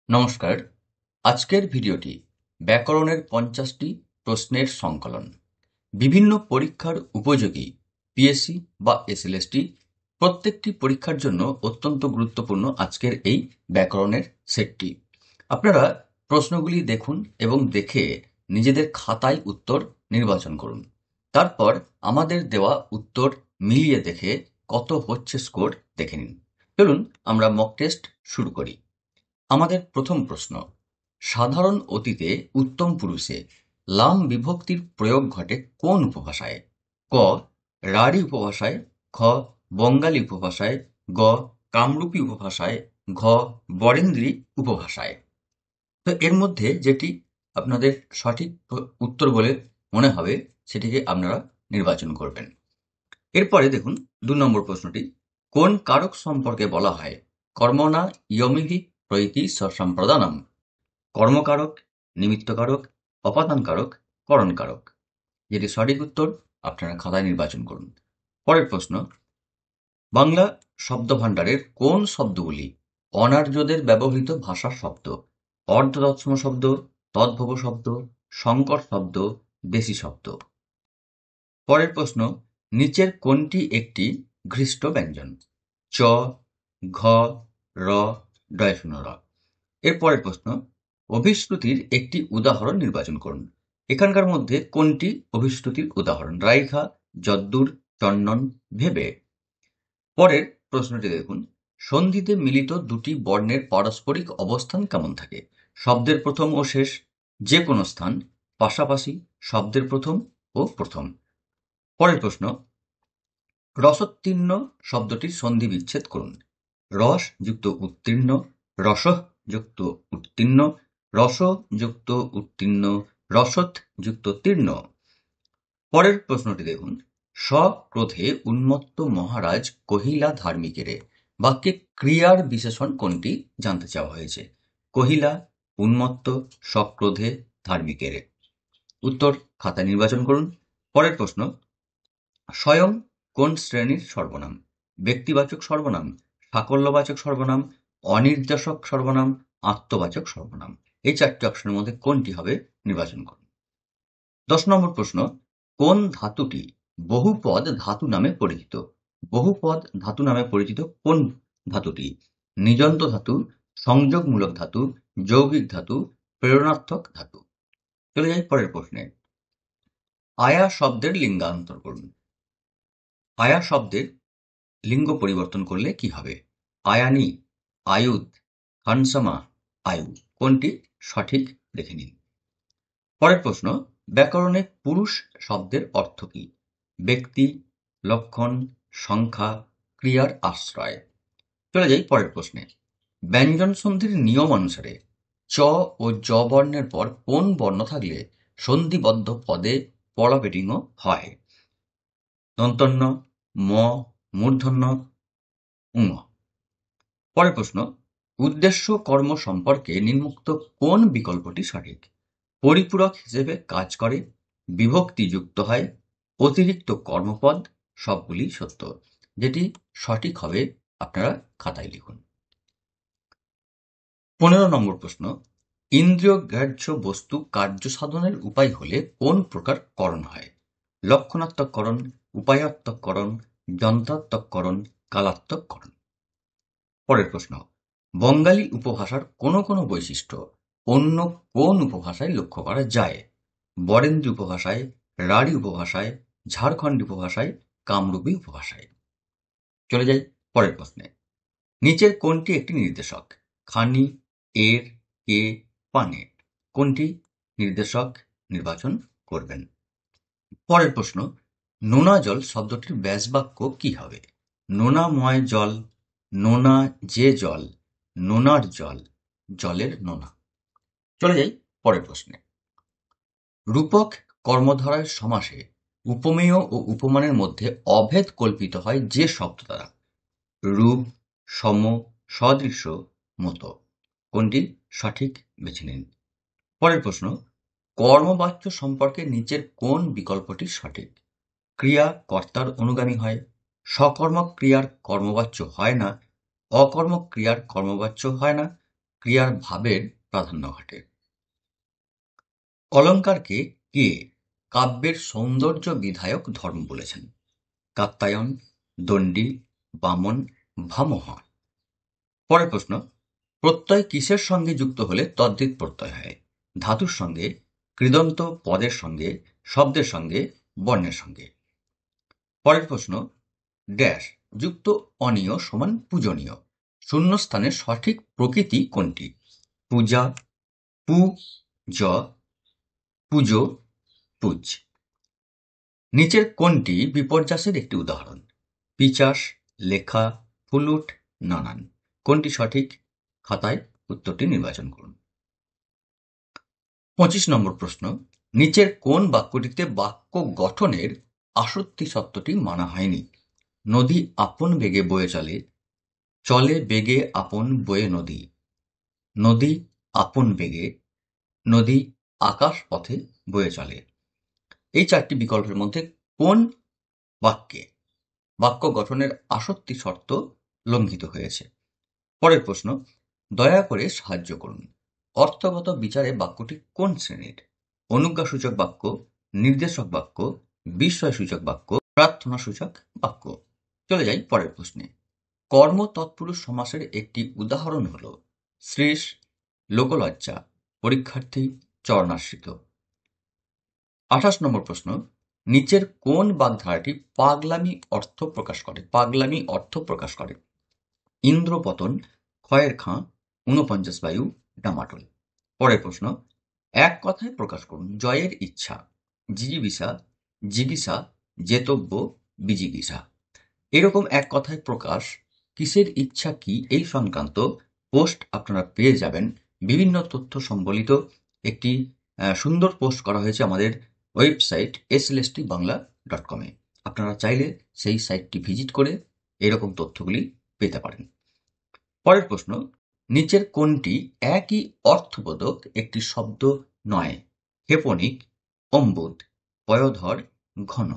নমস্কার। আজকের ভিডিওটি ব্যাকরণের 50টি প্রশ্নের সংকলন। বিভিন্ন পরীক্ষার উপযোগী পিএসসি বা এসএলএসটি প্রত্যেকটি পরীক্ষার জন্য অত্যন্ত গুরুত্বপূর্ণ আজকের এই ব্যাকরণের সেটটি। আপনারা প্রশ্নগুলি দেখুন এবং দেখে নিজেদের খাতায় উত্তর নির্বাচন করুন। তারপর আমাদের দেওয়া উত্তর মিলিয়ে দেখে কত হচ্ছে স্কোর দেখে নিন। চলুন আমরা মক টেস্ট শুরু করি। আমাদের প্রথম প্রশ্ন, সাধারণ অতীতে উত্তম পুরুষে লাম বিভক্তির প্রয়োগ ঘটে কোন উপভাষায়? ক রাঢ়ী উপভাষায়, খ বঙ্গালী উপভাষায়, গ কামরূপী উপভাষায়, ঘ বরেন্দ্রী উপভাষায়। তো এর মধ্যে যেটি আপনাদের সঠিক উত্তর বলে মনে হবে সেটিকে আপনারা নির্বাচন করবেন। এরপরে দেখুন 2 নম্বর প্রশ্নটি, কোন কারক সম্পর্কে বলা হয় কর্মণা ইয়মিহি প্রইতি সম্প্রদানম? কর্মকারক, নিমিত্তকারক, অপাদানকারক, করণকারক। যেটি সঠিক উত্তর আপনারা খাতায় নির্বাচন করুন। পরের প্রশ্ন, বাংলা শব্দভাণ্ডারের কোন শব্দগুলি অনার্যদের ব্যবহৃত ভাষার শব্দ? অর্ধতৎসম শব্দ, তদ্ভব শব্দ, সংকর শব্দ, দেশি শব্দ। পরের প্রশ্ন, নিচের কোনটি একটি ঘৃষ্ট ব্যঞ্জন? চ, ঘ, র, ডয়শূন্য র। এর পরের প্রশ্ন, অভিশ্রুতির একটি উদাহরণ নির্বাচন করুন। এখানকার মধ্যে কোনটি অভিশ্রুতির উদাহরণ? রাইখা, যদ্দূর, চন্দন, ভেবে। পরের প্রশ্নটি দেখুন, সন্ধিতে মিলিত দুটি বর্ণের পারস্পরিক অবস্থান কেমন থাকে? শব্দের প্রথম ও শেষ, যে কোনো স্থান, পাশাপাশি, শব্দের প্রথম ও প্রথম। পরের প্রশ্ন, রসোত্তীর্ণ শব্দটির সন্ধি বিচ্ছেদ করুন। রস যুক্ত উত্তীর্ণ, রসঃ যুক্ত উত্তীর্ণ, রস যুক্ত উত্তীর্ণ, রসৎ যুক্ত তীর্ণ। পরের প্রশ্নটি দেখুন, সক্রোধে উন্মত্ত মহারাজ কহিলা ধার্মিকেরে। বাক্যে ক্রিয়ার বিশেষণ কোনটি জানতে চাওয়া হয়েছে? কহিলা, উন্মত্ত, সক্রোধে, ধার্মিকেরে। উত্তর খাতায় নির্বাচন করুন। পরের প্রশ্ন, স্বয়ং কোন শ্রেণীর সর্বনাম? ব্যক্তিবাচক সর্বনাম, সাকল্যবাচক সর্বনাম, অনির্দেশক সর্বনাম, আত্মবাচক সর্বনাম। এই 4টি অপশনের মধ্যে কোনটি হবে নির্বাচন করুন। 10 নম্বর প্রশ্ন, কোন ধাতুটি বহুপদ ধাতু নামে পরিচিত? বহুপদ ধাতু নামে পরিচিত কোন ধাতুটি? নিযন্ত ধাতু, সংযোগমূলক ধাতু, যৌগিক ধাতু, প্রেরণার্থক ধাতু। চলে যাই পরের প্রশ্নে, আয়া শব্দের লিঙ্গান্তর করুন। আয়া শব্দের লিঙ্গ পরিবর্তন করলে কি হবে? আয়ানি, আয়ুধ, হানসামা, আয়ু। কোনটি সঠিক দেখে নিন। পরের প্রশ্ন, ব্যাকরণে পুরুষ শব্দের অর্থ কি? ব্যক্তি, লক্ষণ, সংখ্যা, ক্রিয়ার আশ্রয়। চলে যাই পরের প্রশ্নে, ব্যঞ্জন সন্ধির নিয়ম অনুসারে চ ও জ বর্ণের পর কোন বর্ণ থাকলে সন্ধিবদ্ধ পদে পরবেটিং হয়? দন্তন্য, ম, মূর্ধন্য, উঙ। পরের প্রশ্ন, উদ্দেশ্য কর্ম সম্পর্কে নিম্নোক্ত কোন বিকল্পটি সঠিক? পরিপূরক হিসেবে কাজ করে, বিভক্তি যুক্ত হয়, অতিরিক্ত কর্মপদ, সবগুলি সত্য। যেটি সঠিক হবে আপনারা খাতায় লিখুন। 15 নম্বর প্রশ্ন, ইন্দ্রিয় গ্রাহ্য বস্তু কার্য সাধনের উপায় হলে কোন প্রকার করণ হয়? লক্ষণাত্মক করণ, উপায়াত্মক করণ, যন্ত্রাত্মক করণ, কালাত্মক করণ। পরের প্রশ্ন, বঙ্গালী উপভাষার কোনো কোনো বৈশিষ্ট্য অন্য কোন উপভাষায় লক্ষ্য করা যায়? বরেন্দ্রী উপভাষায়, রাঢ়ী উপভাষায়, ঝাড়খণ্ডী উপভাষায়, কামরূপী উপভাষায়। চলে যাই পরের প্রশ্নে, নিচের কোনটি একটি নির্দেশক? খানি, এর, কে, পানে। কোনটি নির্দেশক নির্বাচন করবেন। পরের প্রশ্ন, নোনা জল শব্দটির ব্যাসবাক্য কি হবে? নোনাময় জল, নোনা যে জল, নোনার জল, জলের নোনা। চলে যাই পরের প্রশ্নে, রূপক কর্মধারয় সমাসে উপমেয় ও উপমানের মধ্যে অভেদ কল্পিত হয় যে শব্দ দ্বারা? রূপ, সম, সদৃশ্য, মতো। কোনটি সঠিক বেছে নিন। পরের প্রশ্ন, কর্মবাচ্য সম্পর্কে নিচের কোন বিকল্পটি সঠিক? ক্রিয়া কর্তার অনুগামী হয়, সকর্মক ক্রিয়ার কর্মবাচ্য হয় না, অকর্মক ক্রিয়ার কর্মবাচ্য হয় না, ক্রিয়ার ভাবের প্রাধান্য ঘটে। অলঙ্কারকে কে কাব্যের সৌন্দর্য বিধায়ক ধর্ম বলেছেন? কাত্যায়ন, দণ্ডী, বামন, ভামহ। পরের প্রশ্ন, প্রত্যয় কিসের সঙ্গে যুক্ত হলে তদ্ধিত প্রত্যয় হয়? ধাতুর সঙ্গে, কৃদন্ত পদের সঙ্গে, শব্দের সঙ্গে, বর্ণের সঙ্গে। পরের প্রশ্ন, ড্যাশ যুক্ত অনীয় সমান পূজনীয়। শূন্যস্থানের সঠিক প্রকৃতি কোনটি? পূজা, পু, জ, পুজো, পুজ। নিচের কোনটি বিপর্যাসের একটি উদাহরণ? পিচাস, লেখা, ফুলুট, নানান। কোনটি সঠিক? খাতায় উত্তরটি নির্বাচন করুন। 25 নম্বর প্রশ্ন, নিচের কোন বাক্যটিতে বাক্য গঠনের আসত্তি সত্যটি মানা হয়নি? নদী আপন বেগে বয়ে চলে, চলে বেগে আপন বয়ে নদী। নদী আপন বেগে, নদী আকাশ পথে বয়ে চলে। এই চারটি বিকল্পের মধ্যে কোন বাক্যে বাক্য গঠনের আসত্তি শর্ত লঙ্ঘিত হয়েছে? পরের প্রশ্ন, দয়া করে সাহায্য করুন। অর্থগত বিচারে বাক্যটি কোন শ্রেণীর? অনুজ্ঞাসূচক বাক্য, নির্দেশক বাক্য, বিস্ময়সূচক বাক্য, প্রার্থনাসূচক বাক্য। চলে যাই পরের প্রশ্নে। কর্ম তৎপুরুষ সমাসের একটি উদাহরণ হল শ্রীশ, লোকলজ্জা, পরীক্ষার্থী, চরণাশ্রিত। 28 নম্বর প্রশ্ন, নিচের কোন বাগধারাটি পাগলামি অর্থ প্রকাশ করে? পাগলামি অর্থ প্রকাশ করে। ইন্দ্রপতন, ক্ষয়ের খাঁ, 49 বায়ু, ডামাডোল। পরের প্রশ্ন, এক কথায় প্রকাশ করুন। জয়ের ইচ্ছা, জিজিবিষা, জিগিষা, জেতব্য, বিজিগিষা। এরকম এক কথায় প্রকাশ কিসের ইচ্ছা কি এই সংক্রান্ত পোস্ট আপনারা পেয়ে যাবেন। বিভিন্ন তথ্য সম্বলিত একটি সুন্দর পোস্ট করা হয়েছে আমাদের ওয়েবসাইট slstbangla.com এ। আপনারা চাইলে সেই সাইটটি ভিজিট করে এরকম তথ্যগুলি পেতে পারেন। পরের প্রশ্ন, নিচের কোনটি একই অর্থবোধক একটি শব্দ নয়? ক্ষেপণিক, অম্বুদ, পয়োধর, ঘন।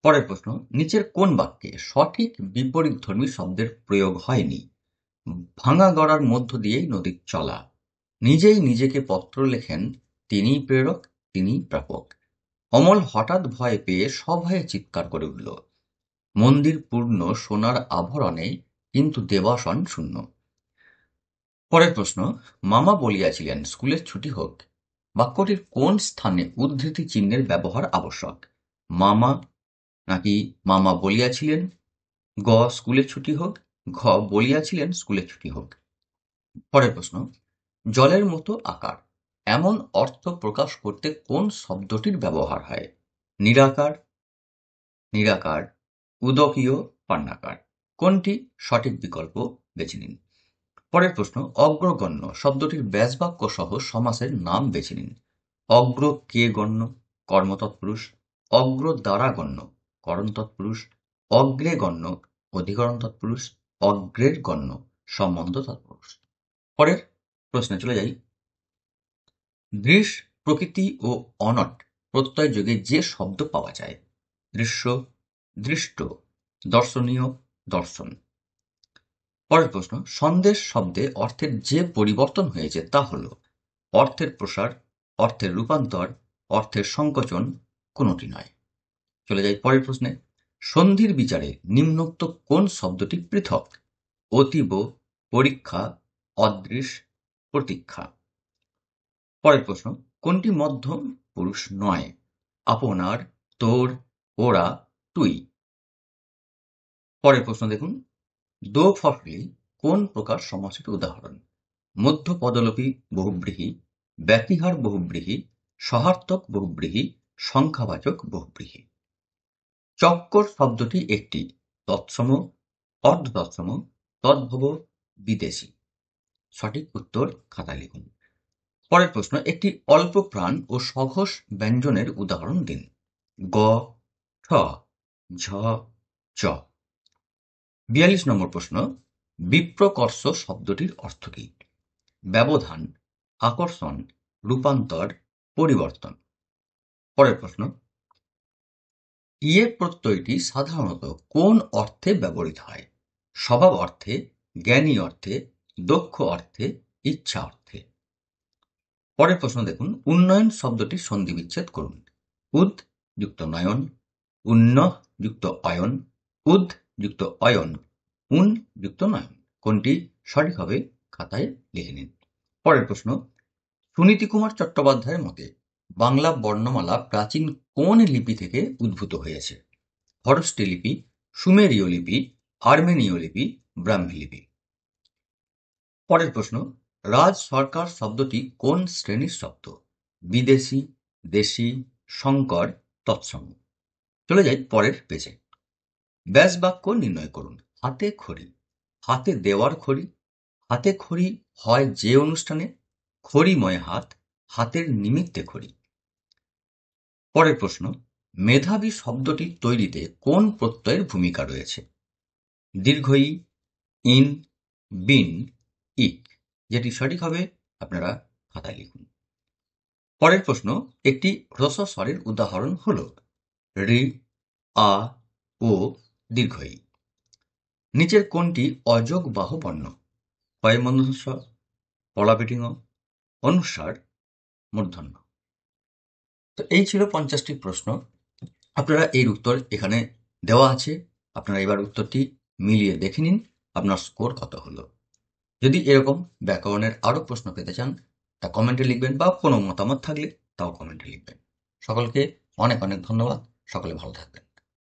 পরের প্রশ্ন, নিচের কোন বাক্যে সঠিক বিপরীতধর্মী শব্দের প্রয়োগ হয়নি? ভাঙা গড়ার মধ্য দিয়েই নদীর চলা, নিজেই নিজেকে পত্র লেখেন, তিনিই প্রেরক, তিনিই প্রাপক। অমল হঠাৎ ভয় পেয়ে সভয়ে চিৎকার করে উঠল, মন্দির পূর্ণ সোনার আভরণে, কিন্তু দেবাসন শূন্য। পরের প্রশ্ন, মামা বলিয়াছিলেন স্কুলের ছুটি হোক। বাক্যটির কোন স্থানে উদ্ধৃতি চিহ্নের ব্যবহার আবশ্যক? মামা নাকি মামা বলিয়াছিলেন? গ স্কুলের ছুটি হোক, ঘ বলিয়াছিলেন স্কুলের ছুটি হোক। পরের প্রশ্ন, জলের মতো আকার এমন অর্থ প্রকাশ করতে কোন শব্দটির ব্যবহার হয়? নিরাকার, নিরাকার, উদকীয়, পান্নাকার। কোনটি সঠিক বিকল্প বেছে নিন। পরের প্রশ্ন, অগ্রগণ্য শব্দটির ব্যাসবাক্য সহ সমাসের নাম বেছে নিন। অগ্র কে গণ্য, কর্মতৎপুরুষ। অগ্র দ্বারা গণ্য, করণ তৎপুরুষ। অগ্রে গণ্য, অধিকরণ তৎপুরুষ। অগ্রের গণ্য, সম্বন্ধ তৎপুরুষ। পরের প্রশ্নে চলে যাই। দৃশ, প্রকৃতি ও অনট প্রত্যয় যোগে যে শব্দ পাওয়া যায়। দৃশ্য, দৃষ্ট, দর্শনীয়, দর্শন। পরের প্রশ্ন, সন্দেশ শব্দে অর্থের যে পরিবর্তন হয়েছে তা হল অর্থের প্রসার, অর্থের রূপান্তর, অর্থের সংকোচন, কোনটি নয়। চলে যাই পরের প্রশ্নে। সন্ধির বিচারে নিম্নোক্ত কোন শব্দটি পৃথক? অতীব, পরীক্ষা, অদৃশ, প্রতীক্ষা। পরের প্রশ্ন, কোনটি মধ্যম পুরুষ নয়? আপনার, তোর, ওরা, তুই। পরের প্রশ্ন দেখুন, দো ফসলি কোন প্রকার সমাসের উদাহরণ? মধ্য পদলোপী বহুব্রীহি, ব্যতিহার বহুব্রীহি, সহার্থক বহুব্রীহি, সংখ্যাবাচক বহুব্রীহি। চক্কর শব্দটি একটি তৎসম, অর্ধতৎসম, তদ্ভব, বিদেশী। সঠিক উত্তর খাতায় লিখুন। পরের প্রশ্ন, একটি অল্প প্রাণ ও সঘোষ ব্যঞ্জনের উদাহরণ দিন। গ, ঠ, ঝ, চ। 42 নম্বর প্রশ্ন, বিপ্রকর্ষ শব্দটির অর্থ কী? ব্যবধান, আকর্ষণ, রূপান্তর, পরিবর্তন। পরের প্রশ্ন, ইয়ে প্রত্যয়টি সাধারণত কোন অর্থে ব্যবহৃত হয়? স্বভাব অর্থে, জ্ঞানী অর্থে, দক্ষ অর্থে, ইচ্ছা অর্থে। পরের প্রশ্ন দেখুন, উন্নয়ন শব্দটির সন্ধি বিচ্ছেদ করুন। উদ যুক্ত নয়ন, উন্ন যুক্ত অয়ন, উদ যুক্ত অয়ন, উন যুক্ত নয়ন। কোনটি সঠিক হবে খাতায় লিখে নিন। পরের প্রশ্ন, সুনীতি কুমার চট্টোপাধ্যায়ের মতে বাংলা বর্ণমালা প্রাচীন কোন লিপি থেকে উদ্ভূত হয়েছে? খরষ্টি লিপি, সুমেরীয় লিপি, আর্মেনীয় লিপি, ব্রাহ্মী লিপি। পরের প্রশ্ন, রাজ সরকার শব্দটি কোন শ্রেণীর শব্দ? বিদেশি, দেশি, সংকর, তৎসম। চলে যাই পরের পেজে। ব্যাস বাক্য নির্ণয় করুন। হাতে খড়ি, হাতে দেওয়ার খড়ি, হাতে খড়ি হয় যে অনুষ্ঠানে, খড়িময় হাত, হাতের নিমিত্তে খড়ি। পরের প্রশ্ন, মেধাবী শব্দটি তৈরিতে কোন প্রত্যয়ের ভূমিকা রয়েছে? দীর্ঘ ই, ইন, বিন, ইক। যেটি সঠিক হবে আপনারা খাতায় লিখুন। পরের প্রশ্ন, একটি হ্রস্ব স্বরের উদাহরণ হল রি, আ, ও, দীর্ঘ ই। নিচের কোনটি অযোগ বাহু বর্ণ? পয়মনস্য, পলাপিটিং, অনুস্বার, মূর্ধন্য। তো এই ছিল 50টি প্রশ্ন। আপনারা এর উত্তর এখানে দেওয়া আছে। আপনারা এবার উত্তরটি মিলিয়ে দেখে নিন আপনার স্কোর কত হলো। যদি এরকম ব্যাকরণের আরও প্রশ্ন পেতে চান তা কমেন্টে লিখবেন, বা কোনো মতামত থাকলে তাও কমেন্টে লিখবেন। সকলকে অনেক অনেক ধন্যবাদ। সকলে ভালো থাকবেন।